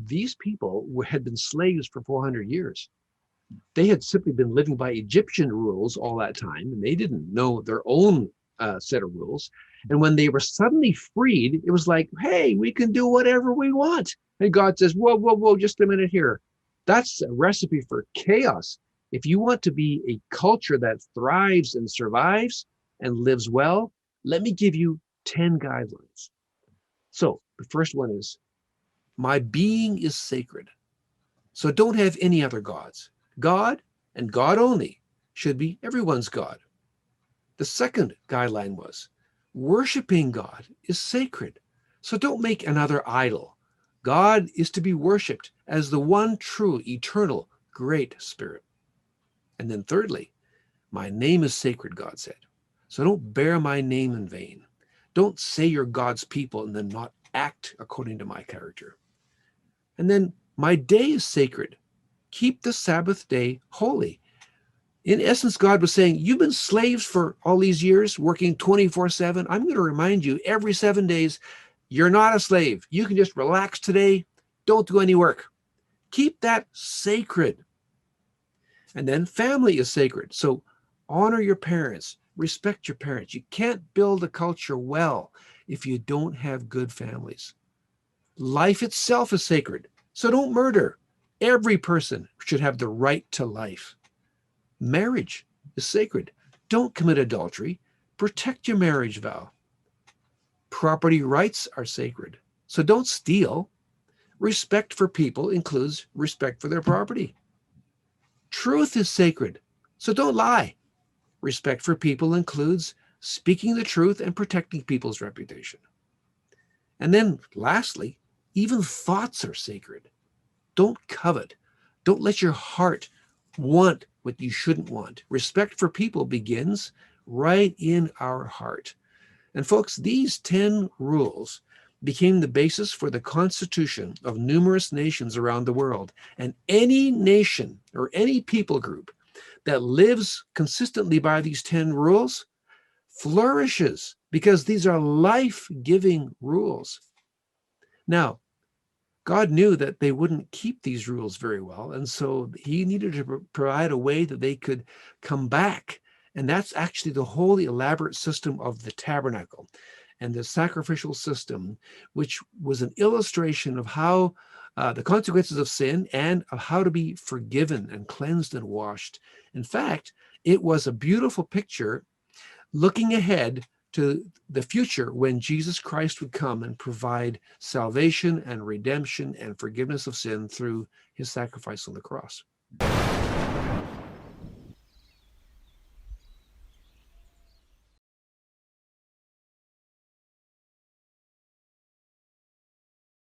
these people had been slaves for 400 years. They had simply been living by Egyptian rules all that time, and they didn't know their own set of rules. And when they were suddenly freed, it was like, hey, we can do whatever we want. And God says, whoa, whoa, whoa, just a minute here. That's a recipe for chaos. If you want to be a culture that thrives and survives and lives well, let me give you 10 guidelines. So the first one is, my being is sacred. So don't have any other gods. God and God only should be everyone's God. The second guideline was, worshiping God is sacred. So don't make another idol. God is to be worshiped as the one true, eternal, great Spirit. And then thirdly, my name is sacred, God said. So don't bear my name in vain. Don't say you're God's people and then not act according to my character. And then my day is sacred. Keep the Sabbath day holy. In essence, God was saying, you've been slaves for all these years, working 24/7. I'm going to remind you every 7 days, you're not a slave. You can just relax today. Don't do any work. Keep that sacred. And then family is sacred. So honor your parents, respect your parents. You can't build a culture well if you don't have good families. Life itself is sacred. So don't murder. Every person should have the right to life. Marriage is sacred. Don't commit adultery. Protect your marriage vow. Property rights are sacred. So don't steal. Respect for people includes respect for their property. Truth is sacred. So don't lie. Respect for people includes speaking the truth and protecting people's reputation. And then lastly, even thoughts are sacred. Don't covet. Don't let your heart want what you shouldn't want. Respect for people begins right in our heart. And folks, these 10 rules became the basis for the constitution of numerous nations around the world. And any nation or any people group that lives consistently by these 10 rules flourishes, because these are life-giving rules. Now, God knew that they wouldn't keep these rules very well, and so he needed to provide a way that they could come back. And that's actually the whole elaborate system of the tabernacle and the sacrificial system, which was an illustration of how the consequences of sin and of how to be forgiven and cleansed and washed. In fact, it was a beautiful picture looking ahead to the future when Jesus Christ would come and provide salvation and redemption and forgiveness of sin through his sacrifice on the cross.